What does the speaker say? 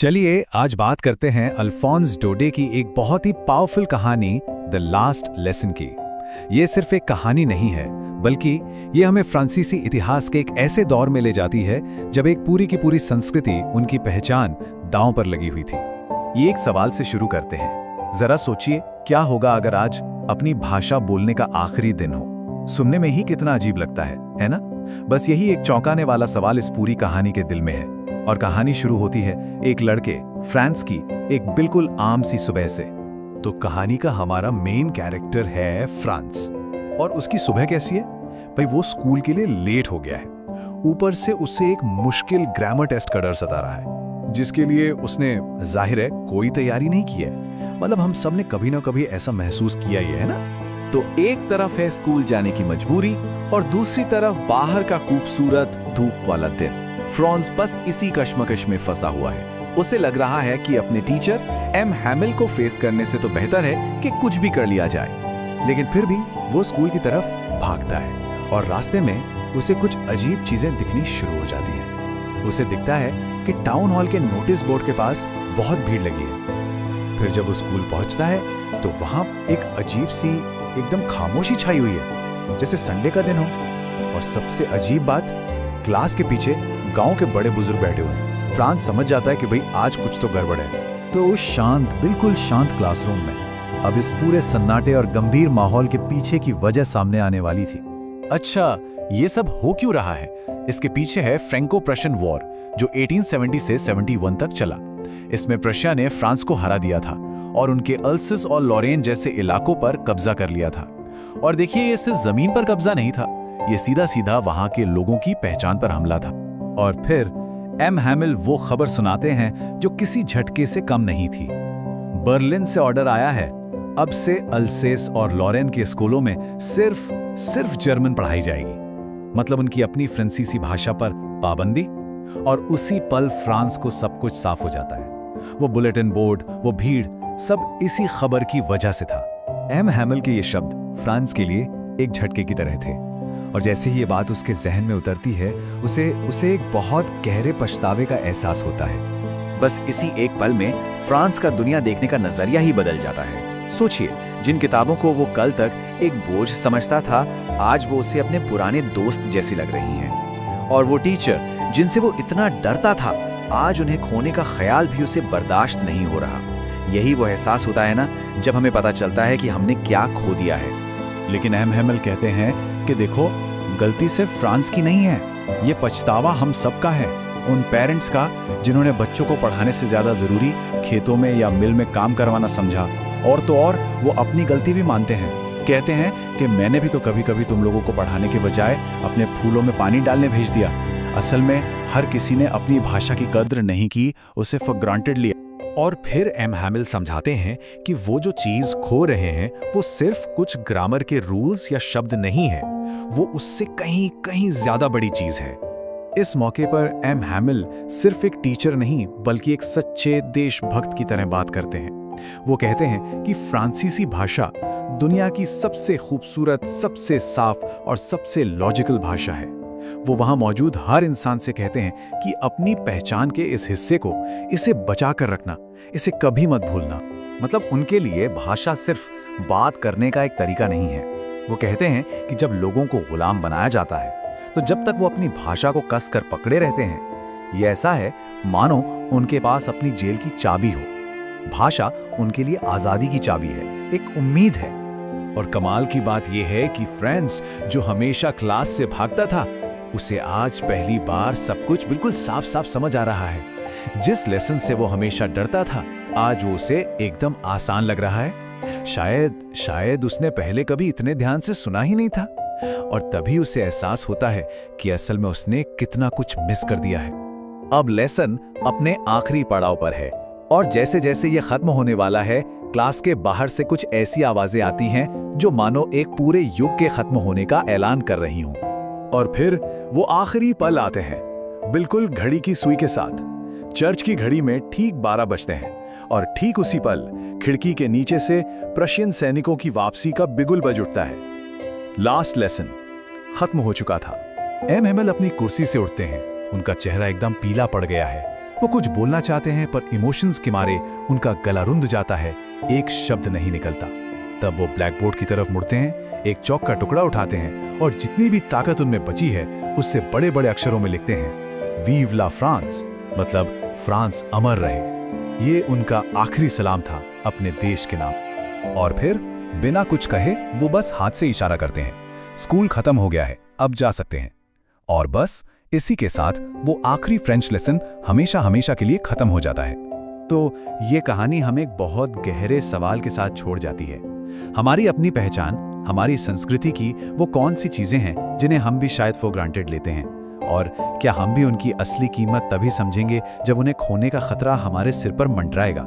चलिए आज बात करते हैं अल्फोंस डोडे की एक बहुत ही पावरफुल कहानी द लास्ट लेसन की। ये सिर्फ एक कहानी नहीं है, बल्कि ये हमें फ्रांसीसी इतिहास के एक ऐसे दौर में ले जाती है जब एक पूरी की पूरी संस्कृति, उनकी पहचान दांव पर लगी हुई थी। ये एक सवाल से शुरू करते हैं। जरा सोचिए, क्या होगा अगर आज अपनी भाषा बोलने का आखिरी दिन हो? सुनने में ही कितना अजीब लगता है ना? बस यही एक चौंकाने वाला सवाल इस पूरी कहानी के दिल में है। और कहानी शुरू होती है एक लड़के फ्रांस की एक बिल्कुल आम सी सुबह से। तो कहानी का हमारा मेन कैरेक्टर है फ्रांस, और उसकी सुबह कैसी है? भाई वो स्कूल के लिए लेट हो गया है। ऊपर से उसे एक मुश्किल ग्रामर टेस्ट का डर सता रहा है, जिसके लिए उसने जाहिर है कोई तैयारी नहीं की है। मतलब हम सब ने कभी ना कभी ऐसा महसूस किया ही है ना। तो एक तरफ है स्कूल जाने की मजबूरी और दूसरी तरफ बाहर का खूबसूरत धूप वाला दिन। फ्रांस बस इसी कश्मकश में फंसा हुआ है। उसे लग रहा है कि अपने टीचर एम हैमिल को फेस करने से तो बेहतर है कि कुछ भी कर लिया जाए। लेकिन फिर भी वो स्कूल की तरफ भागता है और रास्ते में उसे कुछ अजीब चीजें दिखनी शुरू हो जाती हैं। उसे दिखता है कि टाउन हॉल के नोटिस बोर्ड के पास बहुत भीड़ लगी है। फिर जब वो स्कूल पहुंचता है तो वहां एक अजीब सी एकदम खामोशी छाई हुई है, जैसे संडे का दिन हो। और सबसे अजीब बात, क्लास के पीछे गांव के बड़े बुजुर्ग बैठे हुए हैं। फ्रांस समझ जाता है कि भाई आज कुछ तो गड़बड़ है। तो उस शांत, बिल्कुल शांत क्लासरूम में अब इस पूरे सन्नाटे और गंभीर माहौल के पीछे की वजह सामने आने वाली थी। अच्छा, ये सब हो क्यों रहा है? इसके पीछे है फ्रेंको प्रशियन वॉर, जो 1870 से 71 तक चला। इसमें प्रशिया ने फ्रांस को हरा दिया था और उनके अल्सेस और लॉरेन जैसे इलाकों पर कब्जा कर लिया था। और देखिए, ये सिर्फ जमीन पर कब्जा नहीं था, ये सीधा सीधा वहां के लोगों की पहचान पर हमला था। और फिर एम हैमिल वो खबर सुनाते हैं जो किसी झटके से कम नहीं थी। बर्लिन से ऑर्डर आया है, अब से अल्सेस और लॉरेन के स्कूलों में सिर्फ जर्मन पढ़ाई जाएगी। मतलब उनकी अपनी फ्रांसीसी भाषा पर पाबंदी। और उसी पल फ्रांस को सब कुछ साफ हो जाता है। वो बुलेटिन बोर्ड, वो भीड़, सब इसी खबर की वजह से था। एम हैमिल के ये शब्द फ्रांस के लिए एक झटके की तरह थे। और जैसे ही ये बात उसके जहन में उतरती है, उसे एक बहुत गहरे पछतावे का एहसास होता है। बस इसी एक पल में फ्रांस का दुनिया देखने का नजरिया ही बदल जाता है। सोचिए, जिन किताबों को वो कल तक एक बोझ समझता था, आज वो उसे अपने पुराने दोस्त जैसी लग रही हैं। और वो टीचर जिनसे वो इतना डरता था, आज उन्हें खोने का ख्याल भी उसे बर्दाश्त नहीं हो रहा। यही वो एहसास होता है ना, जब हमें पता चलता है कि हमने क्या खो दिया है। लेकिन एम हैमिल कहते हैं कि देखो, गलती सिर्फ फ्रांस की नहीं है, ये पछतावा हम सबका है। उन पेरेंट्स का जिन्होंने बच्चों को पढ़ाने से ज्यादा जरूरी खेतों में या मिल में काम करवाना समझा। और तो और वो अपनी गलती भी मानते हैं। कहते हैं कि मैंने भी तो कभी कभी तुम लोगों को पढ़ाने के बजाय अपने फूलों में पानी डालने भेज दिया। असल में हर किसी ने अपनी भाषा की कद्र नहीं की, उसे फॉर ग्रांटेड लिया। और फिर एम हैमिल समझाते हैं कि वो जो चीज खो रहे हैं वो सिर्फ कुछ ग्रामर के रूल्स या शब्द नहीं है, वो उससे कहीं ज्यादा बड़ी चीज है। इस मौके पर एम हैमिल सिर्फ एक टीचर नहीं, बल्कि एक सच्चे देशभक्त की तरह बात करते हैं। वो कहते हैं कि फ्रांसीसी भाषा दुनिया की सबसे खूबसूरत, सबसे साफ और सबसे लॉजिकल भाषा है। वो वहां मौजूद हर इंसान से कहते हैं कि अपनी पहचान के इस हिस्से को, इसे बचा कर रखना, इसे कभी मत भूलना। मतलब उनके लिए भाषा सिर्फ बात करने का एक तरीका नहीं है। वो कहते हैं कि जब लोगों को गुलाम बनाया जाता है, तो जब तक वो अपनी भाषा को कसकर पकड़े रहते हैं, ये ऐसा है मानो उनके पास अपनी जेल की चाबी हो। भाषा उनके लिए आजादी की चाबी है, एक उम्मीद है। और कमाल की बात यह है कि फ्रांस, जो हमेशा क्लास से भागता था, उसे आज पहली बार सब कुछ बिल्कुल साफ साफ समझ आ रहा है। जिस लेसन से वो हमेशा डरता था, आज वो उसे एकदम आसान लग रहा है। शायद उसने पहले कभी इतने ध्यान से सुना ही नहीं था। और तभी उसे एहसास होता है कि असल में उसने कितना कुछ मिस कर दिया है। अब लेसन अपने आखिरी पड़ाव पर है, और जैसे जैसे ये खत्म होने वाला है, क्लास के बाहर से कुछ ऐसी आवाजें आती हैं जो मानो एक पूरे युग के खत्म होने का ऐलान कर रही हों। और फिर वो आखिरी पल आते हैं, बिल्कुल घड़ी की सुई के साथ। चर्च की घड़ी में ठीक 12 बजते हैं, और ठीक उसी पल खिड़की के नीचे से प्रशियन सैनिकों की वापसी का बिगुल बज उठता है। लास्ट लेसन खत्म हो चुका था। एम हैमिल अपनी कुर्सी से उठते हैं, उनका चेहरा एकदम पीला पड़ गया है। वो कुछ बोलना चाहते हैं पर इमोशंस के मारे उनका गला रुंध जाता है, एक शब्द नहीं निकलता। तब वो ब्लैक बोर्ड की तरफ मुड़ते हैं, एक चौक का टुकड़ा उठाते हैं और जितनी भी ताकत उनमें बची है उससे बड़े बड़े अक्षरों में लिखते हैं, वीव ला फ्रांस, मतलब फ्रांस अमर रहे। ये उनका आखिरी सलाम था अपने देश के नाम। और फिर बिना कुछ कहे वो बस हाथ से इशारा करते हैं, स्कूल खत्म हो गया है, अब जा सकते हैं। और बस इसी के साथ वो आखिरी फ्रेंच लेसन हमेशा हमेशा के लिए खत्म हो जाता है। तो ये कहानी हमें एक बहुत गहरे सवाल के साथ छोड़ जाती है। हमारी अपनी पहचान, हमारी संस्कृति की वो कौन सी चीजें हैं जिन्हें हम भी शायद फॉर ग्रांटेड लेते हैं, और क्या हम भी उनकी असली कीमत तभी समझेंगे जब उन्हें खोने का खतरा हमारे सिर पर मंडराएगा।